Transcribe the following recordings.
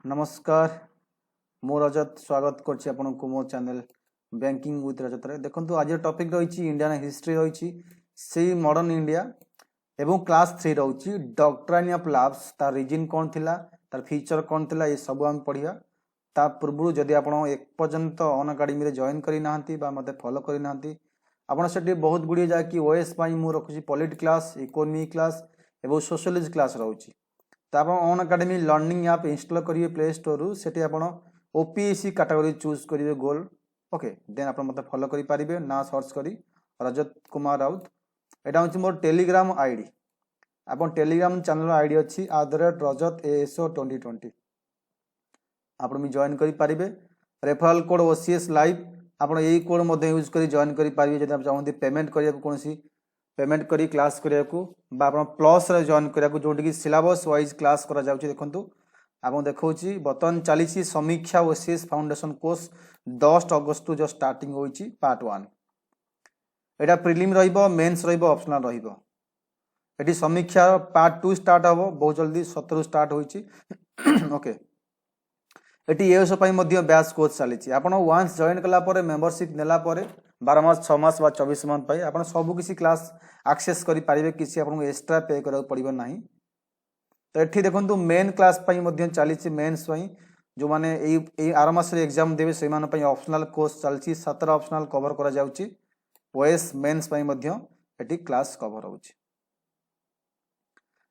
नमस्कार मो रजत स्वागत करछि आपनको मो चैनल बैंकिंग विथ रजत रे देखंतु आज टॉपिक रही इंडियन हिस्ट्री रही से मॉडर्न इंडिया एवं क्लास 3 रही डॉक्ट्रिन ऑफ लैब्स तार रीजन कौन थिला तार फीचर कौन थिला ये सब हम पढ़िया ता पूर्व जदि आपण एक पर्यंत अन अकाडेमी रे जॉइन करि नाहंती बा मते फॉलो करि नाहंती आपण सेठी बहुत गुडी जा कि ओएस पाई मु रखुची पॉलिट क्लास इकोनॉमी क्लास एवं सोशियोलॉजी क्लास रहउची तो आप अन अकाडेमी लर्निंग ऐप इंस्टॉल करेंगे प्ले स्टोर से आप ओपीएससी कैटेगरी चूज करेंगे गोल ओके देन आप मत फॉलो करेंगे ना सर्च करी रजत कुमार राउत यहाँ हूँ मोर टेलीग्राम आईडी आप टेलीग्राम चैनल आईडी अच्छी @rajat ASO 2020 आप जॉइन करेंगे रेफरल कोड OCS लाइव आप यही कोड यूज कर जॉइन करेंगे जब आप चाहते पेमेंट करने कौन पेमेंट करी क्लास करिया को बा आपण प्लस रे जॉइन करिया को जोटी कि सिलेबस वाइज क्लास करा जाउची देखंतु आपण देखौची बतन चालीसी समीक्षा ओसीएस फाउंडेशन कोर्स 10 अगस्त जो स्टार्टिंग होईची पार्ट 1 एटा प्रीलिम रहइबो मेंस रहइबो ऑप्शनल रहइबो एटी समीक्षा पार्ट 2 स्टार्ट हबो बहुत जल्दी 17 स्टार्ट होईची ओके एटी एस पई मध्ये बैच कोर्स चलीची आपण वंस जॉइन कला परे मेंबरशिप नेला परे 12 मास 6 मास बा 24 मंथ पाई आपण सब किसी क्लास एक्सेस करि पारिबे किसी आपण एक्स्ट्रा पे करा पड़िबो नाही तो एठी देखंतु मेन क्लास पाई मध्ये चालीची मेंस पाई जो माने ए 8 मास रे एग्जाम देबे से मान पाई ऑप्शनल कोर्स चलची 17 ऑप्शनल कवर करा जाउची ओएस मेंस पाई मध्ये एठी क्लास कवर होउची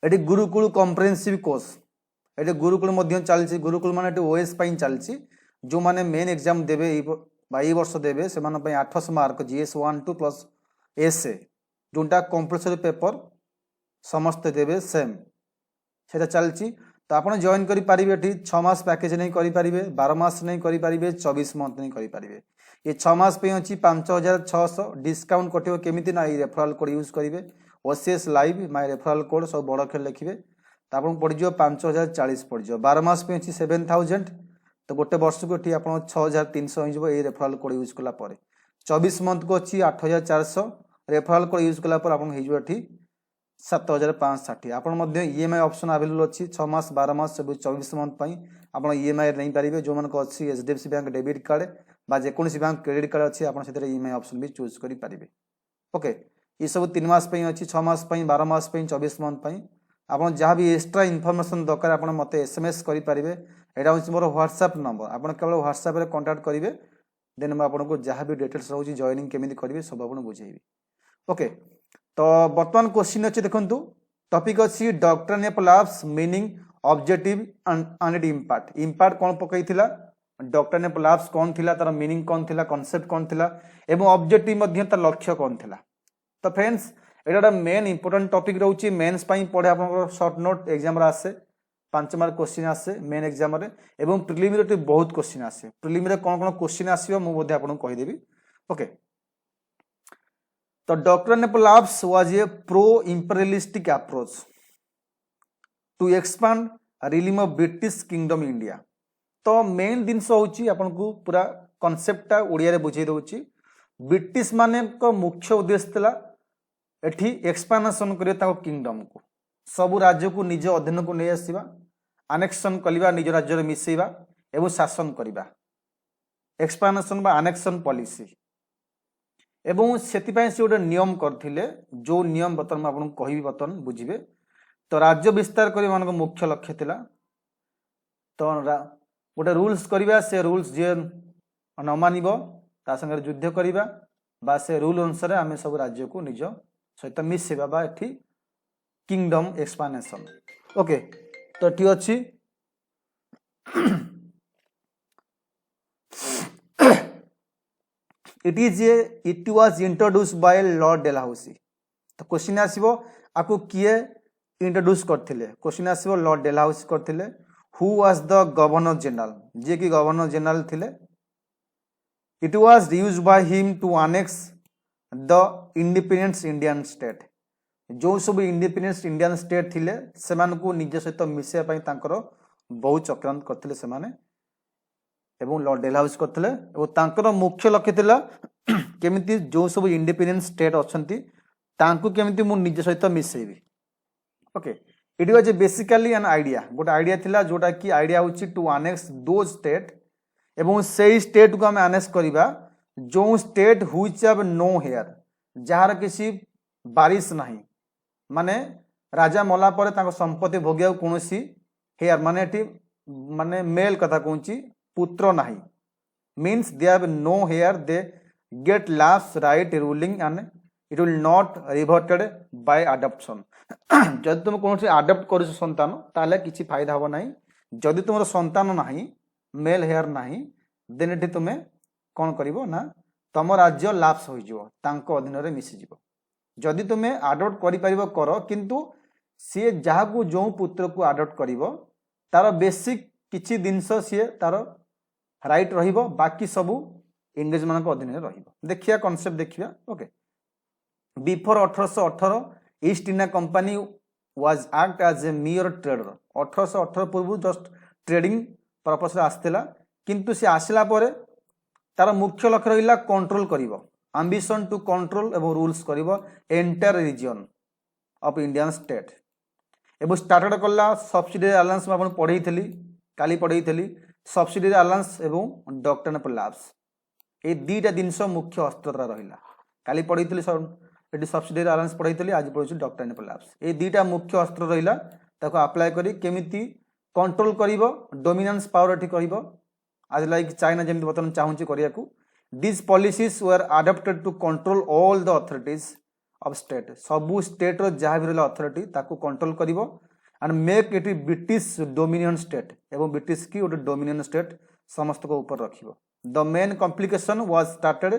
एठी गुरुकुल कॉम्प्रिहेंसिव कोर्स एठी गुरुकुल मध्ये चलची गुरुकुल माने एठी ओएस पाई चलची जो माने मेन एग्जाम देबे बाई वर्ष देवे से 800 मार्क GS 1-2 प्लस एसए जोटा कंपलसरी पेपर समस्ते देवे सेम से चलती तो आप जॉइन करेंगे 6 मास पैकेज नहीं करेंगे 12 मास नहीं करेंगे 24 मंथ नहीं करेंगे ये 6 मास पे अच्छी 5600 डिस्काउंट कटे केमी ना रेफरल कोड यूज करेंगे OCS live my referral code सब बड़ अक्षर लिखे तो आप पड़ज 5040 पड़ज 12 मास पे अच्छी 7000 तो गोटे वर्ष को ये आप 6300 हो रेफरल कोड यूज कलापर 24 मंथ को अच्छी 8400 रेफरल कोड यूज कलापर आप 7560 आप EMI ऑप्शन अवेलेबल अच्छी 6 मास 12 मास 24 मंथ आप EMI नहीं पारे जो मानक अच्छी HDFC बैंक डेबिट कार्ड बा जेकोसी बैंक क्रेडिट कार्ड अच्छी आप EMI ऑप्शन भी चूज करेंगे ओके ये सब 3 मास अच्छी 6 मास 12 मास 24 मंथ आप जहाँ भी एक्स्ट्रा इनफॉरमेशन दरकार आप मत SMS करेंगे यहाँ हूँ मोर व्हाट्सएप नंबर आप केवल व्हाट्सएप रे कांटेक्ट करेंगे देन मैं आपको जहाँ भी डिटेल्स रोचे जॉइनिंग केमी करेंगे सब आपको बुझेबी ओके तो बर्तमान क्वेश्चन अच्छे देखो टॉपिक अच्छी doctrine of labs meaning objective and impact impact कौन पकई थिला डॉक्ट्रिन ऑफ लैब्स कौन थिला तार मीनिंग कौन थिला कांसेप्ट कौन थिला एवं ऑब्जेक्टिव मध्य तार लक्ष्य कौन थिला तो फ्रेंड्स एटा मेन इंपोर्टेंट टॉपिक रहउची मेंस पई पढे आपन शॉर्ट नोट एग्जाम रे आसे 5 मार्क क्वेश्चन आसे मेन एग्जाम रे एवं प्रीलिम रे बहुत क्वेश्चन आसे प्रीलिम रे कोन क्वेश्चन आसीबो मु मध्ये आपन कहि देबी ओके तो doctrine of lapse was a pro imperialistic approach to expand realm of British kingdom India तो मेन जिनस होची आपन को पूरा कांसेप्ट ओडिया रे बुझै दउची ब्रिटिश माने को मुख्य उद्देश्य थिला एठी एक्सपांशन करियो ता किंगडम को सब राज्य को निज अधीन को नहीं आसवा आनेक्शन कलिबा निज राज्य रे मिसेबा एवं शासन करिबा एक्सपांशन बा आनेक्शन पॉलिसी एवं सेति पय से गोटे नियम करथिले जो नियम बतन आपन कहिबी बतन बुझिबे तो राज्य विस्तार करिबा मानको मुख्य लक्ष्य थिला तो गोटे रूल्स करिबा से रूल्स जे न मानिबो ता संगे युद्ध करिबा बा से रूल अनुसार आमे सब राज्य को निज सहित मिसेबा बा एठी किंगडम एक्सपांशन ओके तो ठीक अच्छी it was introduce by lord Dalhousie तो क्वेश्चन आसीबो आपको किए इंट्रोड्यूस करथिले क्वेश्चन आसीबो लॉर्ड डेलहाउसी करथिले who was the governor general जे कि गवर्नर जनरल थिले it was used by him to annex the independence Indian state जो सब इंडिपेंडेंस इंडियन स्टेट थिले सेमान को निज सहित मिसेया पई तांकर बहुत चक्रांत करथिले सेमाने एवं लॉर्ड डेलहाउसी करथिले और तांकर मुख्य लक्ष्य थिला केमिति जो सब इंडिपेंडेंस स्टेट अछंती तांको केमिति मु निज सहित मिसेबी okay it was basically an idea गोटे आइडिया थिला जोटा कि आइडिया होची टू अनेक्स दो स्टेट एवं से स्टेट को आम आनेक्स करवा जो state which have no heir जार किसी बारिश नहीं माने राजा मला पर ताको संपत्ति भोगिया कौन हेयर माने माने मेल कथा कहूँ पुत्र नहीं means they have no heir they get lost right ruling and it will not reverted by adoption जदि तुम कौन आडप्ट कर संतान ताले किसी फायदा हम ना जदि तुम संतान ना मेल हेयर ना देन ये तुम्हें कौन कर ना तुम राज्य लाप्स हो अधीन में मिसीज जदि तुम्हें आडप्ट कर किंतु सी जहाँ जो पुत्र को आडप्ट कर तार बेसिक किसी जिनस सी तार राइट बाकी सबू इंग्रेज मान अधीन में देखिए कॉन्सेप्ट देखिए okay before 1818 East India Company was act as a mere trader 1818 पूर्व जस्ट ट्रेडिंग पर्पस आसला किंतु सी आसला पर तार मुख्य लक्ष्य रहा कंट्रोल करिवो एम्बिशन टू कंट्रोल एवं रूल्स करिवो entire region of Indian state एवं स्टार्टेड कला सब्सिडियरी अलायंस में आपन पढ़ई थली काली पढ़ई थली सब्सिडियरी अलायंस एवं डॉक्ट्रिन ऑफ लैप्स ए दीटा जिनस मुख्य अस्त्र रहिला काली पढ़ई थली ये सब्सिडियरी अलायंस पढ़ई थली आज पढ़ुछि डॉक्ट्रिन ऑफ लैप्स ए दीटा मुख्य अस्त्र रहिला ताको अप्लाई करी केमिति कंट्रोल करिवो डोमिनेंस पावर एठी करिवो आज लाइक चाइना जेमति बर्तमान चाहूँगी करियाकू this policies were adopted to control all the authorities of state सबू स्टेट रो जहाँ भी रहा अथॉरिटी ताकू कंट्रोल करिवो and make it British dominion state एवं ब्रिटिश की गोटे डोमिनियन स्टेट समस्त को ऊपर रखिवो the main complication was started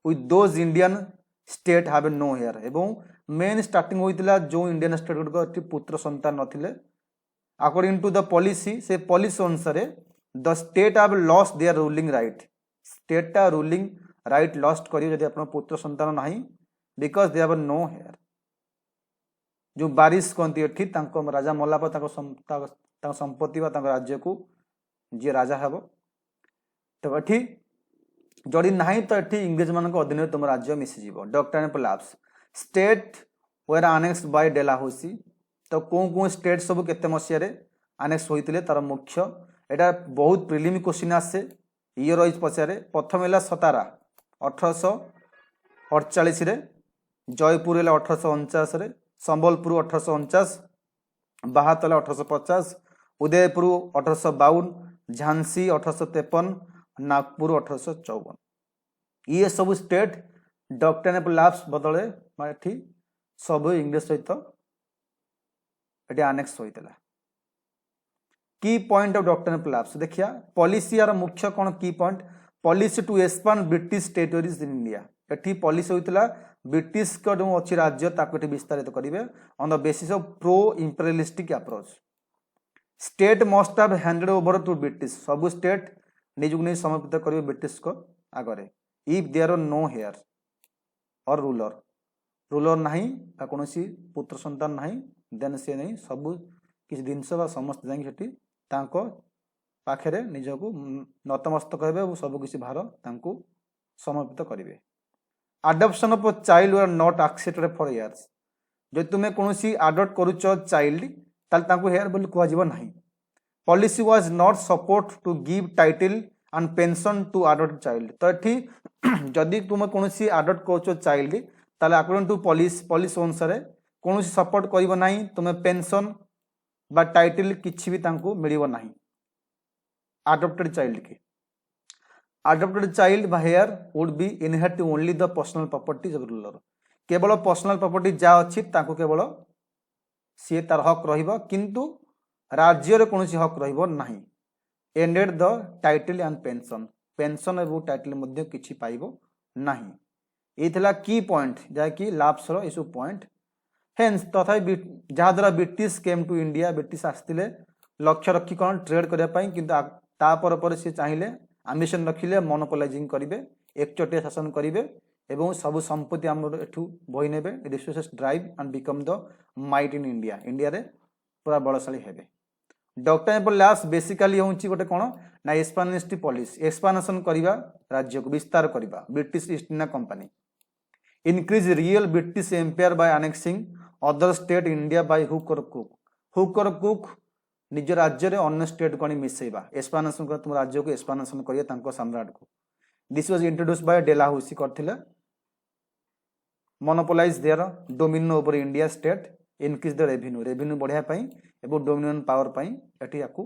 with those Indian state have no heir एवं मेन स्टार्टिंग होइतिला जो इंडियन स्टेट गुड़िक पुत्र संतान नथिले अकॉर्डिंग टू द पॉलिसी से पॉलिसी अनुसार the state have lost their ruling right state टा रूलिंग राइट लॉस्ट करियो जदि आपन पुत्र संतान नाही because they have no heir जो बारिश कहती एठी तांको राजा मला पर तांको संपत्ति बा तांको राज्य को जे राजा हेबो तो एठी जदि नाही तो एठी इंग्रेज मान अधीन तुम राज्य मिसी doctrine of lapse state were annex by Dalhousie तो कौ स्टेट सब केते मसीह आनेक्स होइतिले तार मुख्य एटा बहुत प्रिलिम क्वेश्चन आसे ईयर वाइज पचारे प्रथम है सतारा 1848 जयपुर है 1849 संबलपुर 1849 बाहातला 1850 उदयपुर 1852 झांसी 1853 नागपुर 1854 ये सब स्टेट डॉक्ट्रिन ऑफ लैप्स बदले ये सब इंग्लिश सहित ये आनेक्स होता की point of doctrine of lapse देखिया पॉलिसी यार मुख्य कौन की point policy to expand British territories in India एठी पॉलिसी होइतला ब्रिटिश का जो अच्छी राज्य ताको एठी विस्तारित करिवे on the basis of pro imperialistic approach state must have handed over to British सब स्टेट निजुक नहीं समर्पित करिवे ब्रिटिश को आगरे if there are no heir और रूलर नहीं कौन पुत्र संतान नहीं देन से नहीं सब किसी जिनस समस्त जाकि पाखे निजक नतमस्तक हे सबकिछ भार समर्पित करेंगे adoption of child were not accepted for years जो तुम्हें कौन आडप्ट करुच चाइल्ड हेयर बोली कहना ना policy was not support to give title and pension to adopt child तो ये जदि तुम कौन आडप्ट कर चाइल्ड अकॉर्डिंग टू पॉलिसी अनुसार कौन सपोर्ट कर तुम्हें पेंशन बा टाइटल किसी भी मिल ना adopted child की adopted child here would be inherit only the personal properties of ruler केवल पर्सनल प्रॉपर्टी जहाँ अच्छी केवल सी तार हक रहिबो किंतु राज्य कौन हक रहिबो नहीं ended the title and pension एवं टाइटल मध्य किछि पाइबो नहीं ये थिला की पॉइंट जहाँकि लाप्स रो इस पॉइंट हेन्स तथापि जहाँ द्वारा British came to India British आसते लक्ष्य रखी कौन ट्रेड करने तापर सी चाहिए आम्बिशन रखिले मोनोपोलाइजिंग करेंगे एकचटिया शासन करेंगे एवं सब संपत्ति आम एठू बही ने resources drive and become the might in India India रे पूरा बलशाली हेबे डॉक्ट्रिन ऑफ लैप्स बेसिकली हूँ गोटे कौन ना एक्सपांसिव पॉलिसी एक्सपांशन करवा राज्य को विस्तार करवा British East India company increase real British empire by annexing other state India by hook or crook hook or कुक निज राज्य अन्य स्टेट को मिसेबा एक्सपांशन कर तुम राज्य को एक्सपांशन करिए सम्राट को this was introduce by Dalhousie करथिले monopolize their dominion over India state increase the revenue बढ़िया पई एवं डोमिनियन पावर पई एठी याकू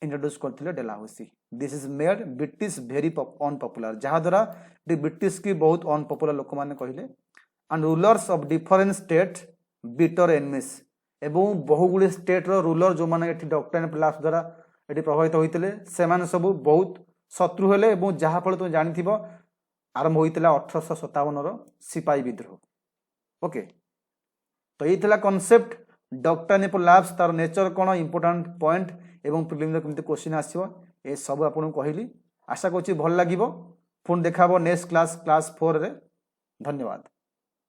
इंट्रोड्यूस करथिले Dalhousie this is made British very unpopular जहा द्वारा ब्रिटिश की बहुत अनपॉपुलर लोक माने कहले and rulers of different state bitter enemies एवं बहुगुड़े स्टेट रो रूलर जो माने एठी डॉक्टर प्लास द्वारा एठी प्रभावित होइतिले से माने सब बहुत शत्रु हेले एवं जहा फल तुम जानिथिबो आरंभ होइतिला 1857 रो सिपाही विद्रोह ओके तो ये थिला कांसेप्ट डॉक्टर कोलैप्स तार नेचर कोन इंपोर्टेंट पॉइंट एवं प्रिलिम केमती क्वेश्चन आसीबो ए सब आपन कहली आशा करछि भल लागिबो पुन देखाबो नेक्स्ट क्लास 4 रे धन्यवाद।